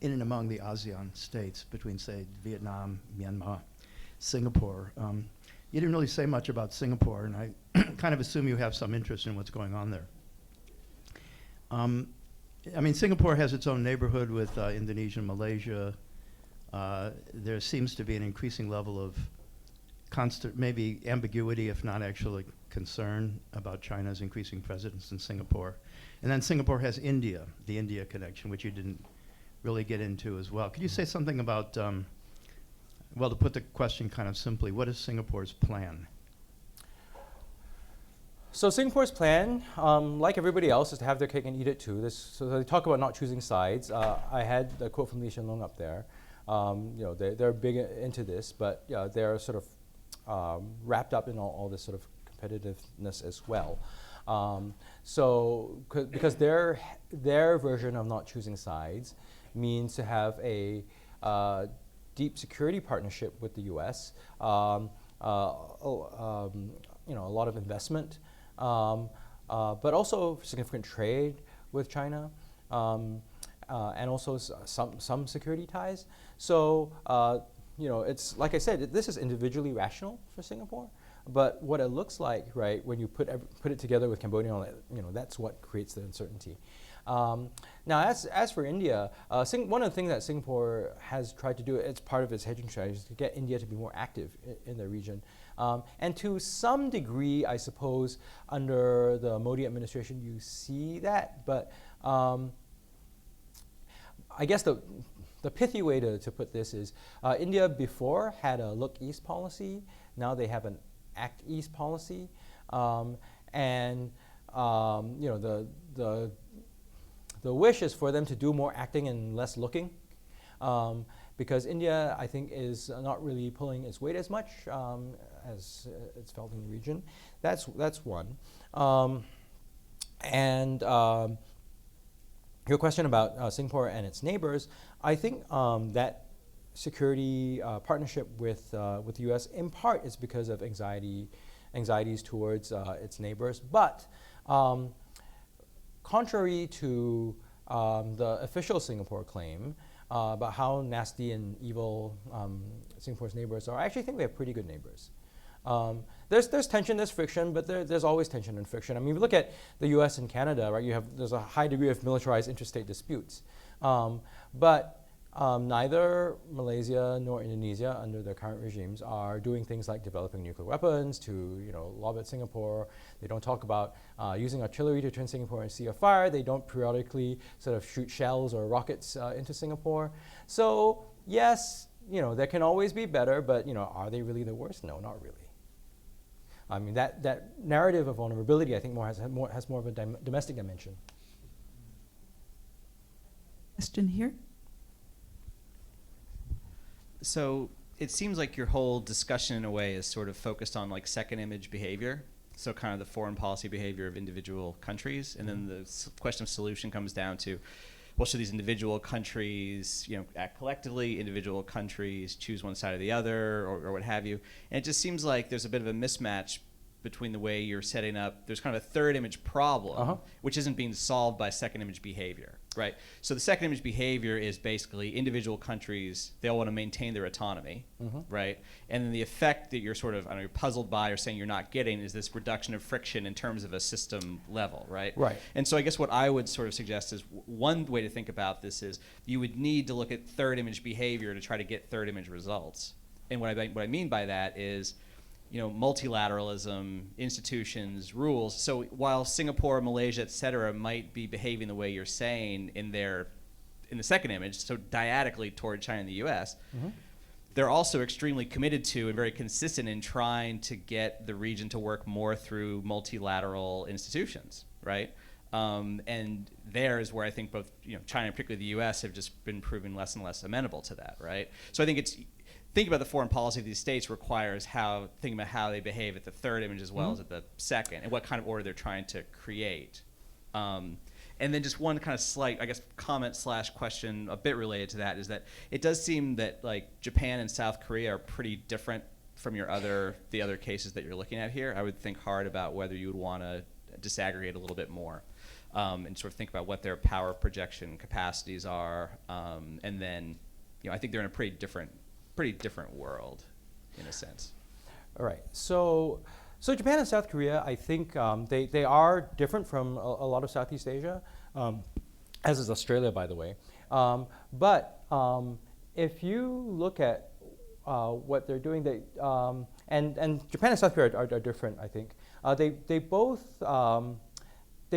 G: in and among the ASEAN states between, say, Vietnam, Myanmar, Singapore. You didn't really say much about Singapore, and I kind of assume you have some interest in what's going on there. I mean, Singapore has its own neighborhood with Indonesia and Malaysia. There seems to be an increasing level of constant, maybe ambiguity, if not actually concern about China's increasing presence in Singapore. And then Singapore has India, the India connection, which you didn't really get into as well. Could you say something about, well, to put the question kind of simply, what is Singapore's plan?
B: So Singapore's plan, like everybody else, is to have their cake and eat it too. So they talk about not choosing sides. I had the quote from Lee Hsien Loong up there. They're big into this, but they're sort of wrapped up in all this sort of competitiveness as well. Because their version of not choosing sides means to have a deep security partnership with the U.S., a lot of investment, but also significant trade with China, and also some security ties. So it's like I said, this is individually rational for Singapore, but what it looks like, right, when you put it together with Cambodia, that's what creates the uncertainty. Now, as for India, one of the things that Singapore has tried to do, it's part of its hedging strategy, is to get India to be more active in the region. And to some degree, I suppose, under the Modi administration, you see that. But I guess the pithy way to put this is India before had a look east policy. Now they have an act east policy. The wish is for them to do more acting and less looking, because India, I think, is not really pulling its weight as much as it's felt in the region. That's one. Your question about Singapore and its neighbors, I think that security partnership with the U.S. in part is because of anxieties towards its neighbors, but contrary to the official Singapore claim about how nasty and evil Singapore's neighbors are, I actually think we have pretty good neighbors. There's tension, there's friction, but there's always tension and friction. I mean, if you look at the U.S. and Canada, right? There's a high degree of militarized interstate disputes, but neither Malaysia nor Indonesia, under their current regimes, are doing things like developing nuclear weapons to lob at Singapore. They don't talk about using artillery to turn Singapore into a sea of fire. They don't periodically sort of shoot shells or rockets into Singapore. So yes, there can always be better, but are they really the worst? No, not really. I mean, that narrative of vulnerability, I think, has more of a domestic dimension.
C: Question here.
H: So it seems like your whole discussion in a way is sort of focused on like second image behavior, so kind of the foreign policy behavior of individual countries, and then the question of solution comes down to, well, should these individual countries act collectively, individual countries choose one side or the other, or what have you? And it just seems like there's a bit of a mismatch between the way you're setting up. There's kind of a third image problem, which isn't being solved by second image behavior, right? So the second image behavior is basically individual countries, they all want to maintain their autonomy, right? And then the effect that you're sort of, you're puzzled by or saying you're not getting is this reduction of friction in terms of a system level, right?
B: Right.
H: And so I guess what I would sort of suggest is one way to think about this is you would need to look at third image behavior to try to get third image results. And what I mean by that is, multilateralism, institutions, rules. So while Singapore, Malaysia, et cetera, might be behaving the way you're saying in the second image, so dyadically toward China and the U.S., they're also extremely committed to and very consistent in trying to get the region to work more through multilateral institutions, right? And there is where I think both China and particularly the U.S. have just been proving less and less amenable to that, right? So I think thinking about the foreign policy of these states requires thinking about how they behave at the third image as well as at the second, and what kind of order they're trying to create. And then just one kind of slight, I guess, comment/question a bit related to that is that it does seem that like Japan and South Korea are pretty different from the other cases that you're looking at here. I would think hard about whether you would want to disaggregate a little bit more and sort of think about what their power projection capacities are, and then I think they're in a pretty different world, in a sense.
B: All right. So Japan and South Korea, I think they are different from a lot of Southeast Asia, as is Australia, by the way. But if you look at what they're doing, and Japan and South Korea are different, I think. They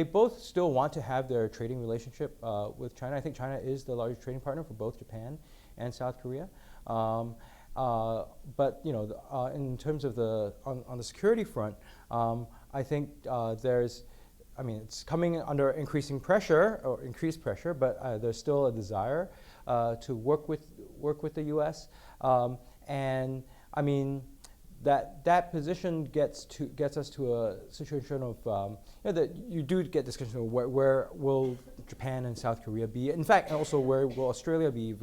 B: both still want to have their trading relationship with China. I think China is the largest trading partner for both Japan and South Korea. But in terms of on the security front, I think it's coming under increasing pressure or increased pressure, but there's still a desire to work with the U.S. And I mean, that position gets us to a situation of that you do get discussion of where will Japan and South Korea be. In fact, also where will Australia be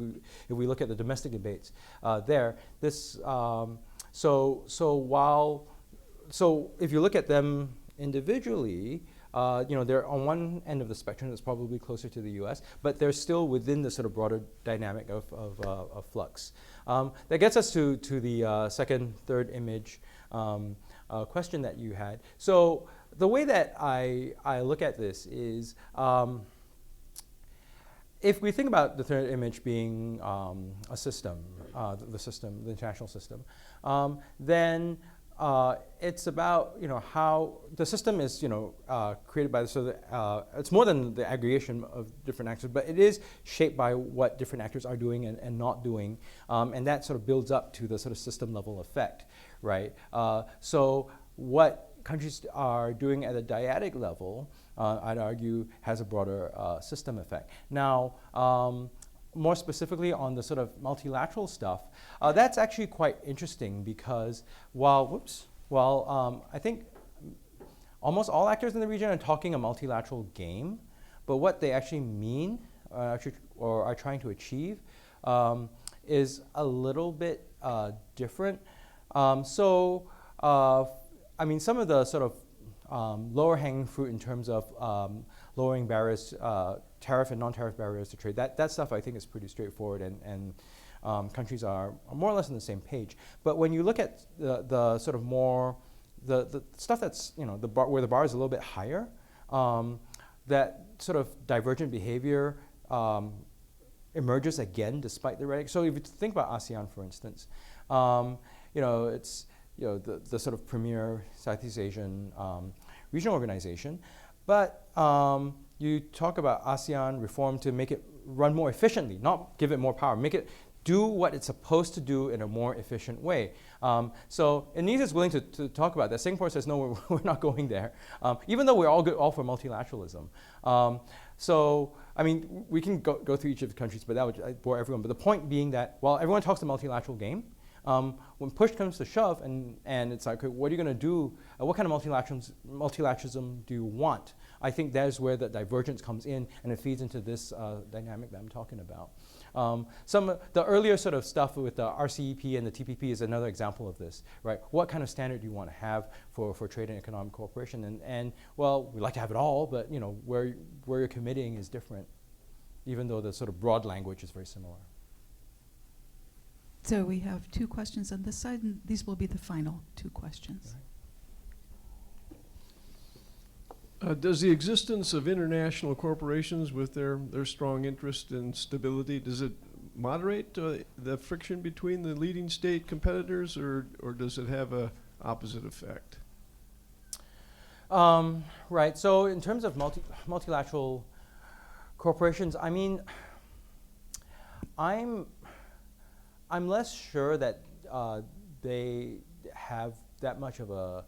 B: if we look at the domestic debates there. This so if you look at them individually, they're on one end of the spectrum that's probably closer to the U.S., but they're still within the sort of broader dynamic of flux. That gets us to the third image question that you had. So the way that I look at this is, if we think about the third image being a system, the international system, then it's about how the system is created by it's more than the aggregation of different actors, but it is shaped by what different actors are doing and not doing, and that sort of builds up to the sort of system level effect, right? So what countries are doing at a dyadic level, I'd argue, has a broader system effect. Now, more specifically on the sort of multilateral stuff, that's actually quite interesting because while I think almost all actors in the region are talking a multilateral game, but what they actually mean or are trying to achieve is a little bit different. I mean, some of the sort of lower hanging fruit in terms of lowering barriers, tariff and non-tariff barriers to trade, that stuff I think is pretty straightforward, and countries are more or less on the same page. But when you look at the sort of more, the stuff that's, where the bar is a little bit higher, that sort of divergent behavior emerges again despite the rhetoric. So if you think about ASEAN, for instance, it's the sort of premier Southeast Asian regional organization, but you talk about ASEAN reform to make it run more efficiently, not give it more power, make it do what it's supposed to do in a more efficient way. So Indonesia is willing to talk about that. Singapore says, no, we're not going there, even though we're all for multilateralism. So, I mean, we can go through each of the countries, but that would bore everyone. But the point being that while everyone talks the multilateral game, when push comes to shove and it's like, okay, what are you going to do? What kind of multilateralism do you want? I think that's where the divergence comes in, and it feeds into this dynamic that I'm talking about. Some of the earlier sort of stuff with the RCEP and the TPP is another example of this, right? What kind of standard do you want to have for trade and economic cooperation? And well, we'd like to have it all, but where you're committing is different, even though the sort of broad language is very similar.
C: So we have two questions on this side, and these will be the final two questions.
I: Does the existence of international corporations with their strong interest in stability, does it moderate the friction between the leading state competitors, or does it have a opposite effect?
B: Right. So in terms of multilateral corporations, I mean, I'm less sure that they have that much of a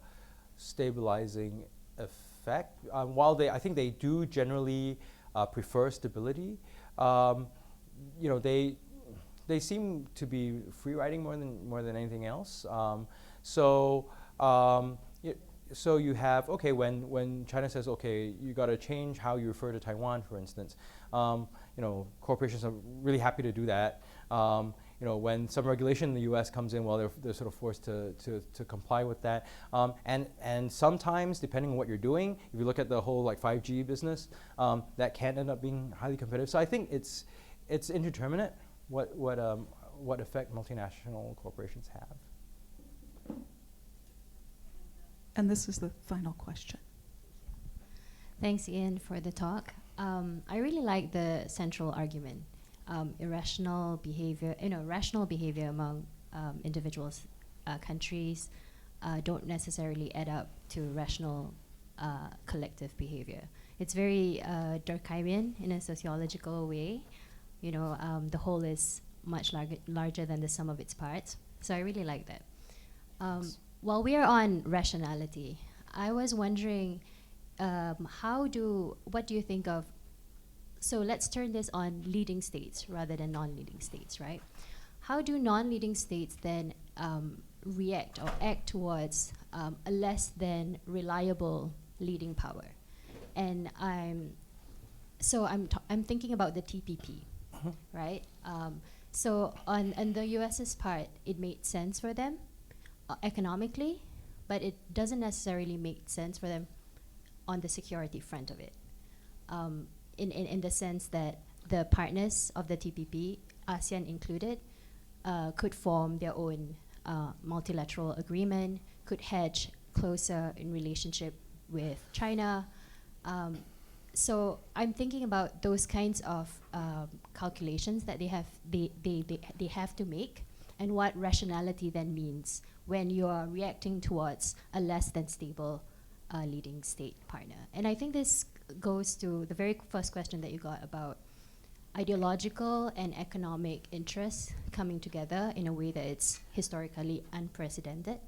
B: stabilizing effect. While I think they do generally prefer stability, they seem to be free riding more than anything else. So you have, okay, when China says, okay, you got to change how you refer to Taiwan, for instance, corporations are really happy to do that. When some regulation in the U.S. comes in, well, they're sort of forced to comply with that. And sometimes, depending on what you're doing, if you look at the whole 5G business, that can end up being highly competitive. So I think it's indeterminate what effect multinational corporations have.
C: And this is the final question.
J: Thanks, Ian, for the talk. I really like the central argument. Irrational behavior, rational behavior among individuals, countries, don't necessarily add up to rational collective behavior. It's very Durkheimian in a sociological way. You know, the whole is much larger than the sum of its parts. So I really like that. While we are on rationality, I was wondering, what do you think of, so let's turn this on leading states rather than non-leading states, right? How do non-leading states then react or act towards a less than reliable leading power? And I'm thinking about the TPP, right? So on the US's part, it made sense for them economically, but it doesn't necessarily make sense for them on the security front of it. In the sense that the partners of the TPP, ASEAN included, could form their own multilateral agreement, could hedge closer in relationship with China. So I'm thinking about those kinds of calculations that they have to make, and what rationality then means when you are reacting towards a less than stable leading state partner. And I think this goes to the very first question that you got about ideological and economic interests coming together in a way that it's historically unprecedented.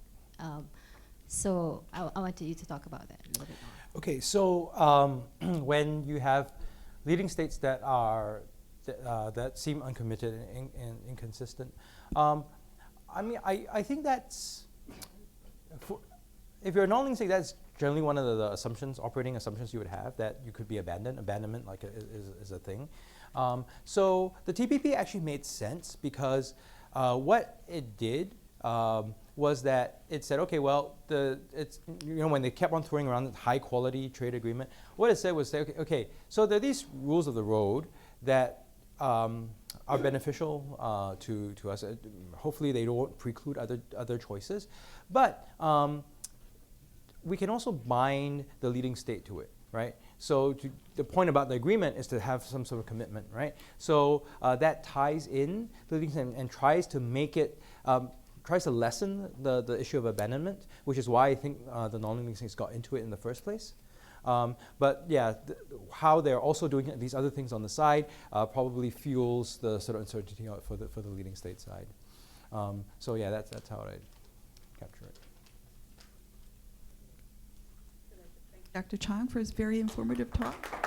J: So I wanted you to talk about that a little bit more.
B: Okay, so when you have leading states that are that seem uncommitted and inconsistent, I mean, I think that's if you're a non-leading state, that's generally one of the assumptions, operating assumptions you would have, that you could be abandoned. Abandonment is a thing. So the TPP actually made sense because what it did was that it said, okay, well, when they kept on throwing around the high quality trade agreement, what it said was, say, okay, so there are these rules of the road that are beneficial to us. Hopefully they don't preclude other choices, but we can also bind the leading state to it, right? So the point about the agreement is to have some sort of commitment, right? So that ties in the leading state and tries to make it, tries to lessen the issue of abandonment, which is why I think the non-leading states got into it in the first place. But yeah, how they're also doing these other things on the side probably fuels the sort of uncertainty for the leading state side. So yeah, that's how I'd capture it.
C: Dr. Chong for his very informative talk.